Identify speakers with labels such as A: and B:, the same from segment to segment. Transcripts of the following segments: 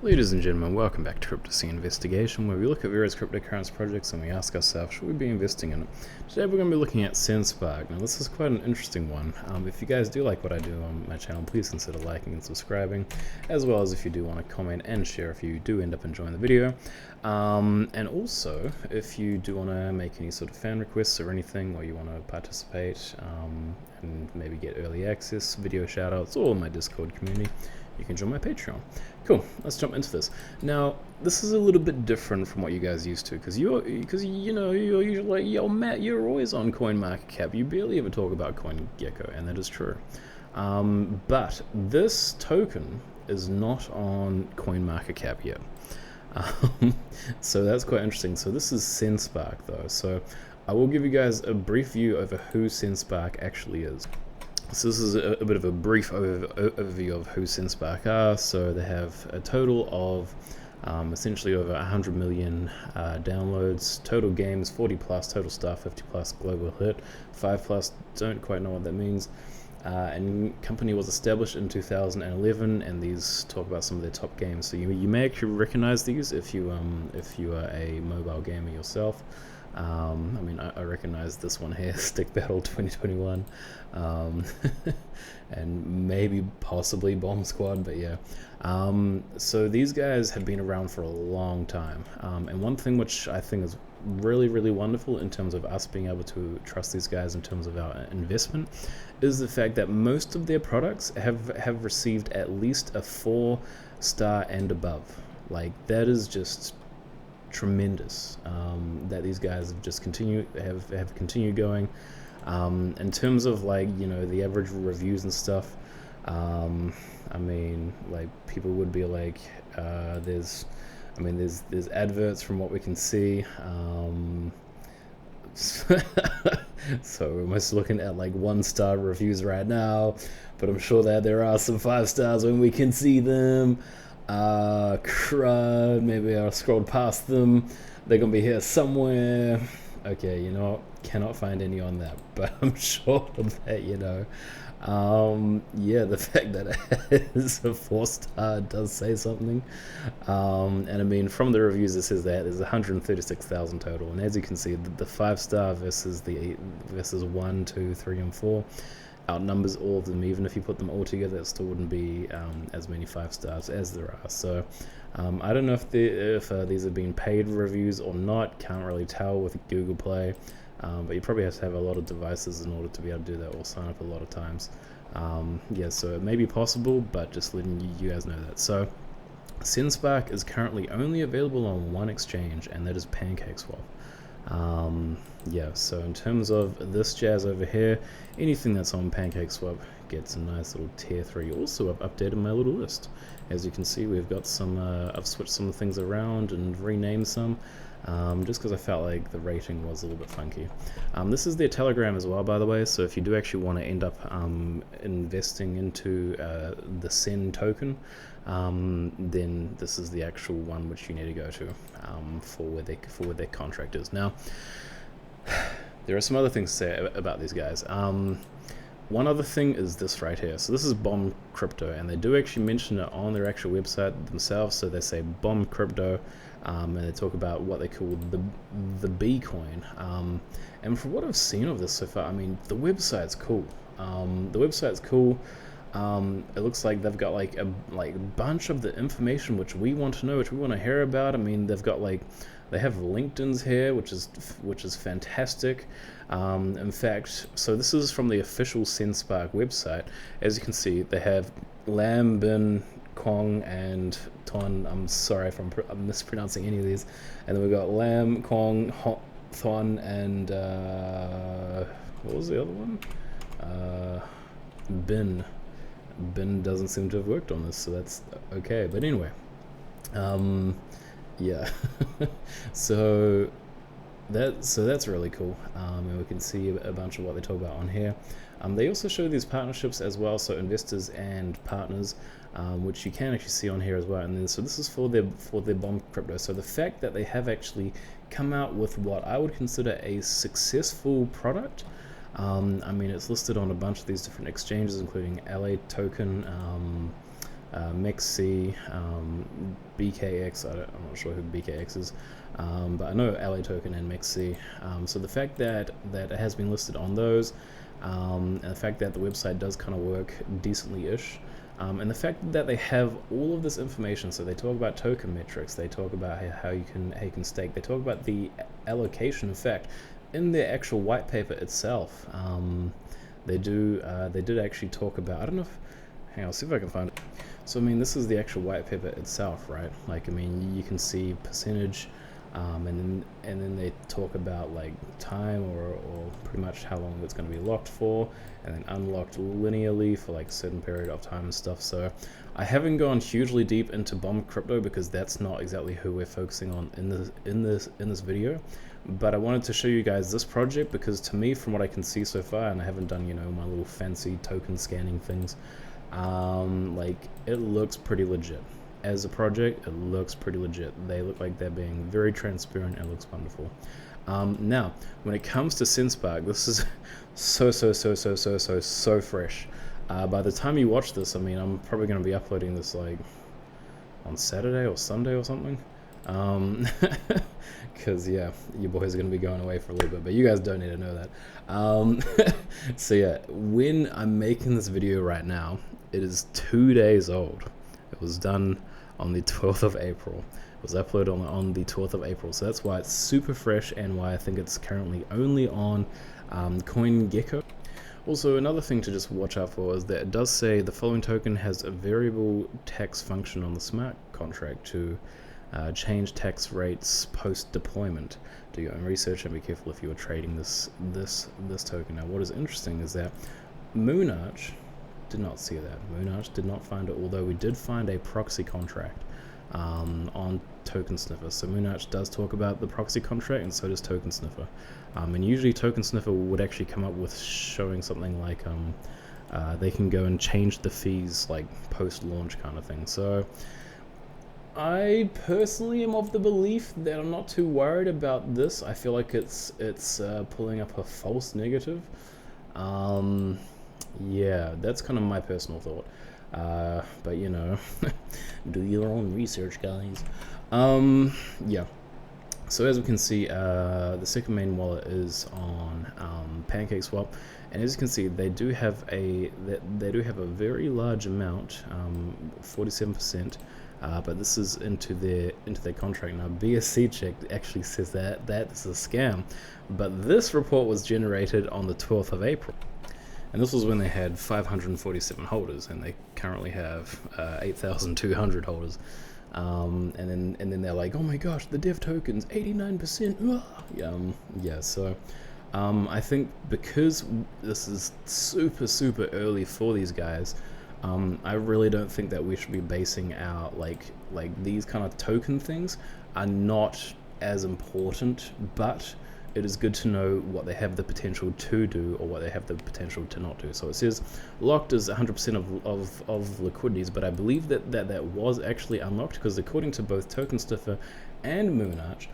A: Ladies and gentlemen, welcome back to Cryptocurrency Investigation, where we look at various cryptocurrency projects and we ask ourselves, should we be investing in it? Today we're going to be looking at Senspark. Now this is quite an interesting one. If you guys do like what I do on my channel, please consider liking and subscribing, as well as if you do want to comment and share if you do end up enjoying the video. And also, if you do want to make any sort of fan requests or anything, or you want to participate and maybe get early access, video shoutouts, or my Discord community, you can join my Patreon. Cool, let's jump into this. Now, this is a little bit different from what you guys used to, because you're usually like, yo, Matt, you're always on CoinMarketCap. You barely ever talk about CoinGecko, and that is true. But this token is not on CoinMarketCap yet. So that's quite interesting. So this is Senspark, though. So I will give you guys a brief view over who Senspark actually is. So this is a bit of a brief overview of who Senspark are. So they have a total of essentially over 100 million downloads, total games 40 plus, total star 50 plus, global hit 5 plus, don't quite know what that means. And company was established in 2011, and these talk about some of their top games. So you may actually recognize these if you are a mobile gamer yourself. I mean, I recognize this one here, Stick Battle 2021, and maybe possibly Bomb Squad, but yeah. So these guys have been around for a long time, and one thing which I think is really, really wonderful in terms of us being able to trust these guys in terms of our investment is the fact that most of their products have received at least a 4-star and above. Like, that is just tremendous, that these guys have just continued going. In terms of, like, you know, the average reviews and stuff, I mean, like, people would be like, there's adverts from what we can see. So we're almost looking at like 1-star reviews right now, but I'm sure that there are some 5 stars when we can see them. Crud, maybe I'll scroll past them. They're gonna be here somewhere. Okay, you know what? Cannot find any on that, but I'm sure that, you know, yeah, the fact that it is a 4-star does say something. And I mean, from the reviews it says that there's 136,000 total, and as you can see, the 5-star versus 1, 2, 3, and 4 outnumbers all of them. Even if you put them all together, it still wouldn't be as many 5 stars as there are. So I don't know if these have been paid reviews or not. Can't really tell with Google Play. But you probably have to have a lot of devices in order to be able to do that, or sign up a lot of times. Yeah, so it may be possible, but just letting you guys know that. So Senspark is currently only available on one exchange, and that is PancakeSwap. Yeah, so in terms of this jazz over here, anything that's on PancakeSwap gets a nice little tier 3. Also, I've updated my little list. As you can see, we've got some, I've switched some things around and renamed some, just because I felt like the rating was a little bit funky. This is their Telegram as well, by the way, so if you do actually want to end up investing into the Sen token, then this is the actual one which you need to go to for where their contract is. Now, there are some other things to say about these guys. One other thing is this right here. So this is Bomb Crypto, and they do actually mention it on their actual website themselves. So they say Bomb Crypto, and they talk about what they call the B coin. And from what I've seen of this so far, I mean, the website's cool. It looks like they've got like a bunch of the information which we want to know, which we want to hear about. I mean, they've got like, they have LinkedIn's here, which is fantastic. In fact, so this is from the official Senspark website. As you can see, they have Lam, Bin, Kong, and Ton. I'm sorry if I'm mispronouncing any of these. And then we've got Lam, Kong, Thon, and what was the other one? Bin. Bin doesn't seem to have worked on this, so that's okay. But anyway, yeah. so that's really cool, and we can see a bunch of what they talk about on here. They also show these partnerships as well, so investors and partners, which you can actually see on here as well. And then so this is for their Bomb Crypto. So the fact that they have actually come out with what I would consider a successful product. I mean, it's listed on a bunch of these different exchanges, including LA Token, MEXC, BKX. I'm not sure who BKX is, but I know LA Token and MEXC. So the fact that it has been listed on those, and the fact that the website does kind of work decently-ish, and the fact that they have all of this information. So they talk about token metrics, they talk about how you can stake, they talk about the allocation effect in their actual white paper itself. They did actually talk about, I don't know if, hang on, I'll see if I can find it. So I mean, this is the actual white paper itself, right? Like, I mean, you can see percentage, and then they talk about like time or pretty much how long it's going to be locked for, and then unlocked linearly for like a certain period of time and stuff. So I haven't gone hugely deep into bomb crypto because that's not exactly who we're focusing on in this video. But I wanted to show you guys this project because to me, from what I can see so far, and I haven't done, you know, my little fancy token scanning things, like it looks pretty legit. As a project, it looks pretty legit. They look like they're being very transparent. It looks wonderful. Now, when it comes to Senspark, this is so fresh. By the time you watch this, I mean, I'm probably going to be uploading this like on Saturday or Sunday or something. Because yeah, your boys are going to be going away for a little bit, but you guys don't need to know that. So yeah, when I'm making this video right now, it is 2 days old. It was done on the 12th of April. It was uploaded on the 12th of April, so that's why it's super fresh and why I think it's currently only on CoinGecko. Also, another thing to just watch out for is that it does say the following token has a variable tax function on the smart contract to change tax rates post deployment. Do your own research and be careful if you are trading this token. Now, what is interesting is that Moonarch did not see that. Moonarch did not find it, although we did find a proxy contract on Token Sniffer. So Moonarch does talk about the proxy contract, and so does Token Sniffer. And usually Token Sniffer would actually come up with showing something like they can go and change the fees like post-launch kind of thing. So I personally am of the belief that I'm not too worried about this. I feel like it's pulling up a false negative. Yeah, that's kind of my personal thought. But you know, do your own research, guys. Yeah. So as we can see, the second main wallet is on PancakeSwap, and as you can see, they do have a very large amount, 47%. But this is into their contract. Now BSC check actually says that is a scam, but this report was generated on the 12th of April. And this was when they had 547 holders, and they currently have 8,200 holders. And then they're like, oh my gosh, the dev tokens 89%. Yeah. So I think because this is super early for these guys, I really don't think that we should be basing our like these kind of token things are not as important, but it is good to know what they have the potential to do or what they have the potential to not do. So it says locked is 100% of liquidities, but I believe that was actually unlocked because according to both Token Sniffer and Moonarch,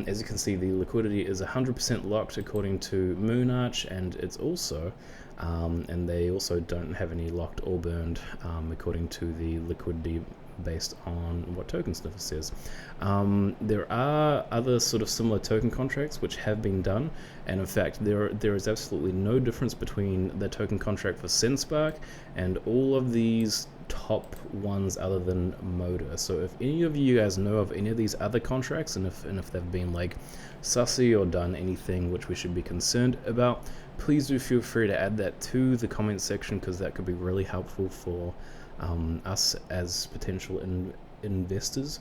A: as you can see, the liquidity is 100% locked according to Moonarch, and it's also and they also don't have any locked or burned according to the liquidity based on what Token Sniffer says. There are other sort of similar token contracts which have been done, and in fact there is absolutely no difference between the token contract for Senspark and all of these top ones other than Moda. So if any of you guys know of any of these other contracts, and if they've been like sussy or done anything which we should be concerned about, please do feel free to add that to the comment section, because that could be really helpful for us as potential investors.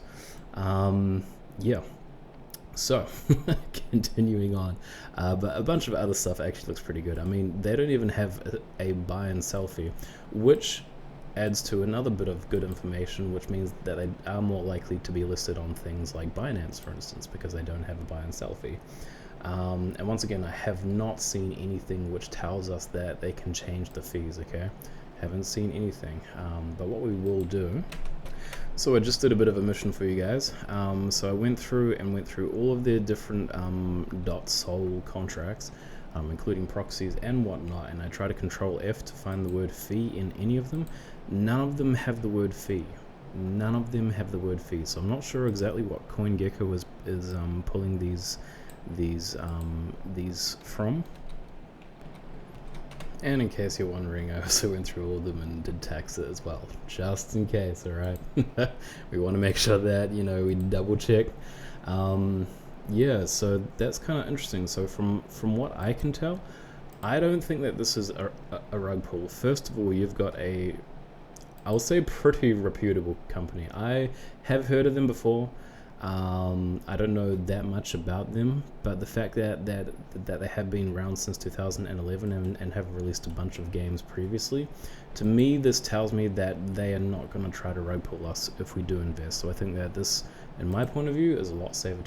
A: Yeah, so continuing on, but a bunch of other stuff actually looks pretty good. I mean, they don't even have a buy and sell fee, which adds to another bit of good information, which means that they are more likely to be listed on things like Binance, for instance, because they don't have a buy and sell fee. And once again, I have not seen anything which tells us that they can change the fees, okay? Haven't seen anything, but what we will do, so I just did a bit of a mission for you guys. So I went through all of their different .sol contracts, including proxies and whatnot, and I try to control F to find the word fee in any of them, none of them have the word fee. None of them have the word fee, so I'm not sure exactly what CoinGecko is pulling these from. And in case you're wondering, I also went through all of them and did tax it as well, just in case. All right, we want to make sure that we double check. Yeah, so that's kind of interesting. So from what I can tell, I don't think that this is a rug pull. First of all, you've got I'll say pretty reputable company. I have heard of them before. I don't know that much about them, but the fact that they have been around since 2011 and have released a bunch of games previously, to me this tells me that they are not going to try to rug pull us if we do invest. So I think that this, in my point of view, is a lot safer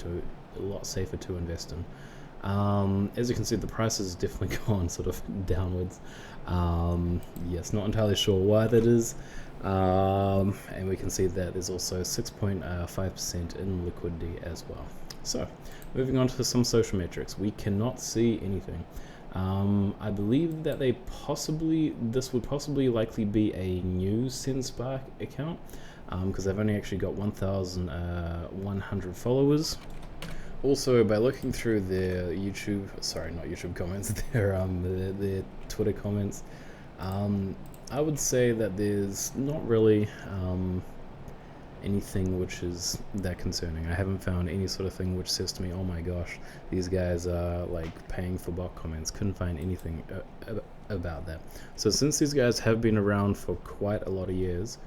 A: to invest in. As you can see, the price has definitely gone sort of downwards. Yes, not entirely sure why that is. And we can see that there's also 6.5% in liquidity as well. So moving on to some social metrics, we cannot see anything. I believe that this would possibly likely be a new Senspark account, because they've only actually got 1,100 followers. Also, by looking through their comments, their Twitter comments, I would say that there's not really anything which is that concerning. I haven't found any sort of thing which says to me, oh my gosh, these guys are like paying for bot comments. Couldn't find anything about that. So since these guys have been around for quite a lot of years,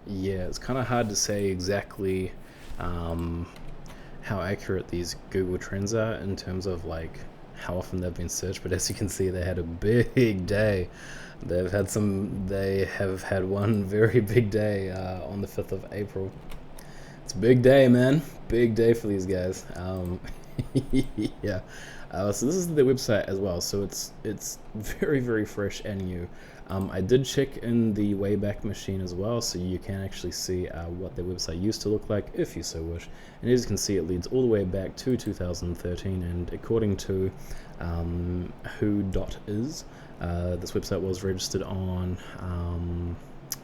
A: yeah, it's kind of hard to say exactly how accurate these Google Trends are in terms of like how often they've been searched, but as you can see, they had a big day. They have had one very big day on the 5th of April. It's a big day, man. Big day for these guys. Yeah. So this is the website as well. So it's very, very fresh and new. I did check in the Wayback Machine as well, so you can actually see what their website used to look like if you so wish. And as you can see, it leads all the way back to 2013, and according to who.is, this website was registered on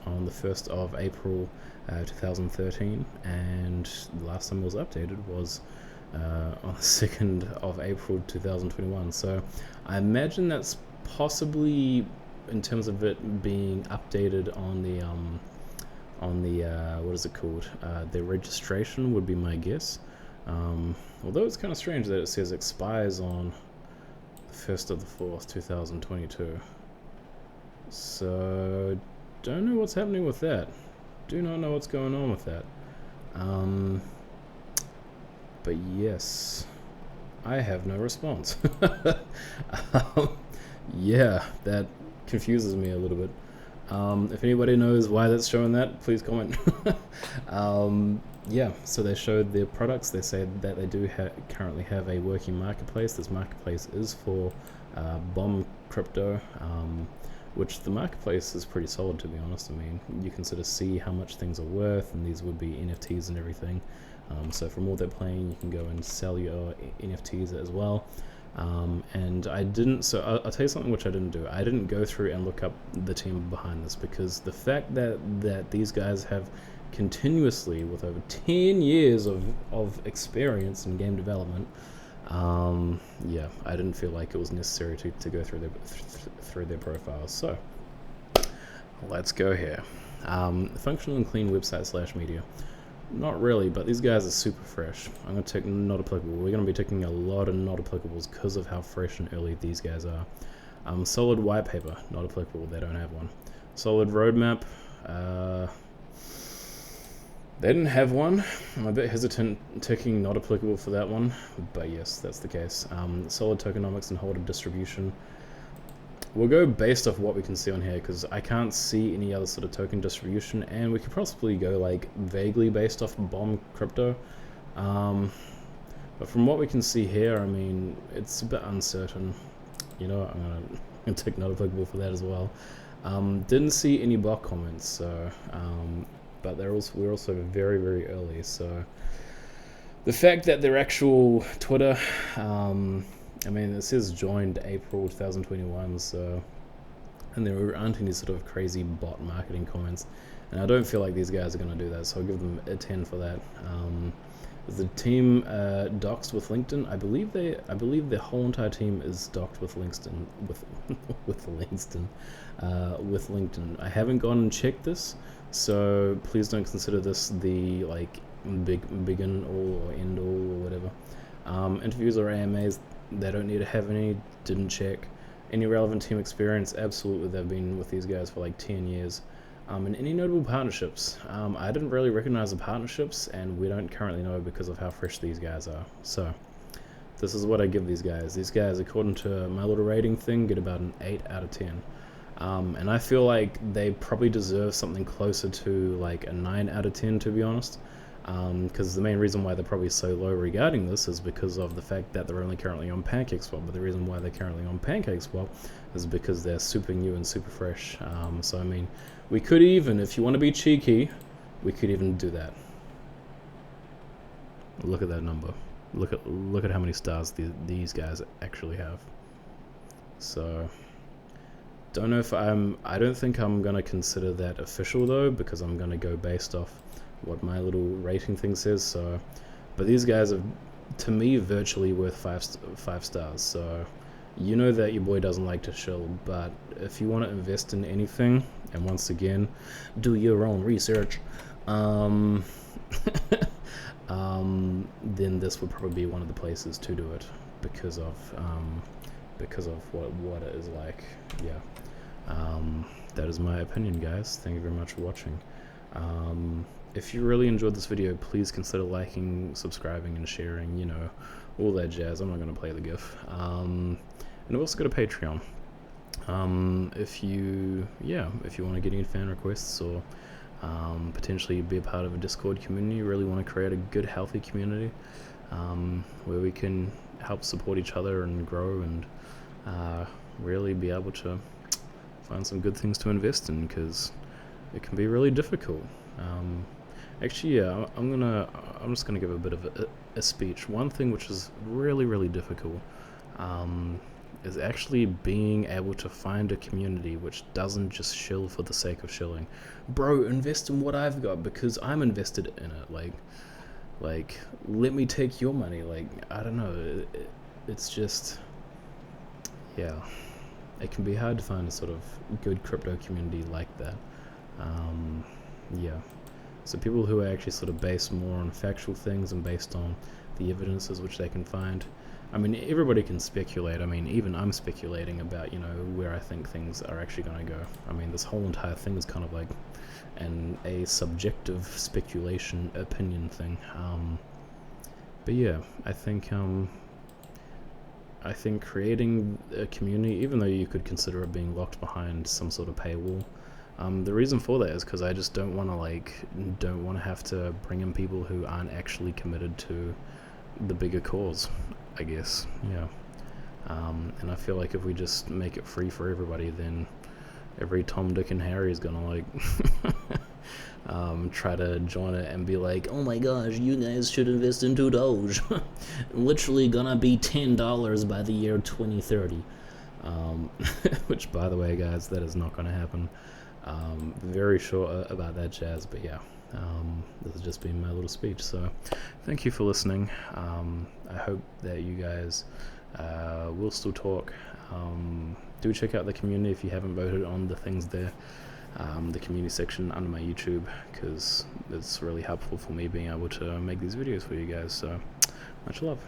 A: the 1st of April 2013, and the last time it was updated was on the 2nd of April 2021. So I imagine that's possibly, in terms of it being updated on the what is it called? The registration would be my guess. Although it's kind of strange that it says expires on the 1st of the 4th, 2022. So don't know what's happening with that. Do not know what's going on with that. But yes, I have no response. Yeah, that confuses me a little bit. If anybody knows why that's showing that, please comment. Yeah, so they showed their products. They say that they do currently have a working marketplace. This marketplace is for bomb crypto, which the marketplace is pretty solid, to be honest. I mean, you can sort of see how much things are worth, and these would be NFTs and everything. So from all they're playing, you can go and sell your NFTs as well. And I didn't, so I'll tell you something which I didn't do. I didn't go through and look up the team behind this, because the fact that these guys have continuously, with over 10 years of experience in game development, yeah, I didn't feel like it was necessary to go through their profiles. So let's go here. Functional and clean website / media. Not really, but these guys are super fresh. I'm going to take not applicable. We're going to be taking a lot of not applicables because of how fresh and early these guys are. Solid white paper, not applicable. They don't have one. Solid roadmap. They didn't have one. I'm a bit hesitant ticking not applicable for that one, but yes, that's the case. Solid tokenomics and holder distribution. We'll go based off what we can see on here, because I can't see any other sort of token distribution, and we could possibly go like vaguely based off bomb crypto. But from what we can see here, I mean, it's a bit uncertain. You know, I'm gonna take not applicable for that as well. Didn't see any bot comments, so but we're also very, very early, so the fact that their actual Twitter I mean, it says joined April 2021, so, and there aren't any sort of crazy bot marketing comments, and I don't feel like these guys are going to do that, so I'll give them a 10 for that. The team doxed with LinkedIn. I believe the whole entire team is doxed with LinkedIn. With LinkedIn. I haven't gone and checked this, so please don't consider this the like begin all or end all or whatever. Interviews or AMAs, they don't need to have any. Didn't check. Any relevant team experience? Absolutely, they've been with these guys for like 10 years. And any notable partnerships? I didn't really recognize the partnerships, and we don't currently know because of how fresh these guys are. So this is what I give these guys. These guys, according to my little rating thing, get about an 8 out of 10. And I feel like they probably deserve something closer to like a 9 out of 10, to be honest. Because the main reason why they're probably so low regarding this is because of the fact that they're only currently on PancakeSwap. But the reason why they're currently on PancakeSwap is because they're super new and super fresh. So I mean, we could even, if you want to be cheeky, we could even do that. Look at that number. Look at how many stars these guys actually have. So don't know if I don't think I'm gonna consider that official though, because I'm gonna go based off what my little rating thing says. So, but these guys are, to me, virtually worth five stars. So you know that your boy doesn't like to shill, but if you want to invest in anything, and once again, do your own research, then this would probably be one of the places to do it because of what it is like. Yeah, that is my opinion, guys. Thank you very much for watching. If you really enjoyed this video, please consider liking, subscribing, and sharing, you know, all that jazz. I'm not going to play the GIF. And I've also got a Patreon. If you want to get any fan requests or potentially be a part of a Discord community, you really want to create a good, healthy community where we can help support each other and grow and really be able to find some good things to invest in, because it can be really difficult. Actually, yeah, I'm just gonna give a bit of a speech. One thing which is really difficult is actually being able to find a community which doesn't just shill for the sake of shilling. Bro, invest in what I've got because I'm invested in it. Like let me take your money. Like, I don't know. It's just, yeah, it can be hard to find a sort of good crypto community like that. Yeah. So people who are actually sort of based more on factual things and based on the evidences which they can find. I mean, everybody can speculate. I mean, even I'm speculating about, you know, where I think things are actually going to go. I mean, this whole entire thing is kind of like a subjective speculation opinion thing. But yeah, I think creating a community, even though you could consider it being locked behind some sort of paywall, the reason for that is because I just don't want to have to bring in people who aren't actually committed to the bigger cause, I guess. Yeah. And I feel like if we just make it free for everybody, then every Tom, Dick, and Harry is gonna like try to join it and be like, oh my gosh, you guys should invest into Doge. Literally gonna be $10 by the year 2030. Which, by the way, guys, that is not gonna happen. Very sure about that jazz, but yeah, this has just been my little speech. So thank you for listening. I hope that you guys will still talk. Do check out the community if you haven't voted on the things there, the community section under my YouTube, because it's really helpful for me being able to make these videos for you guys. So much love.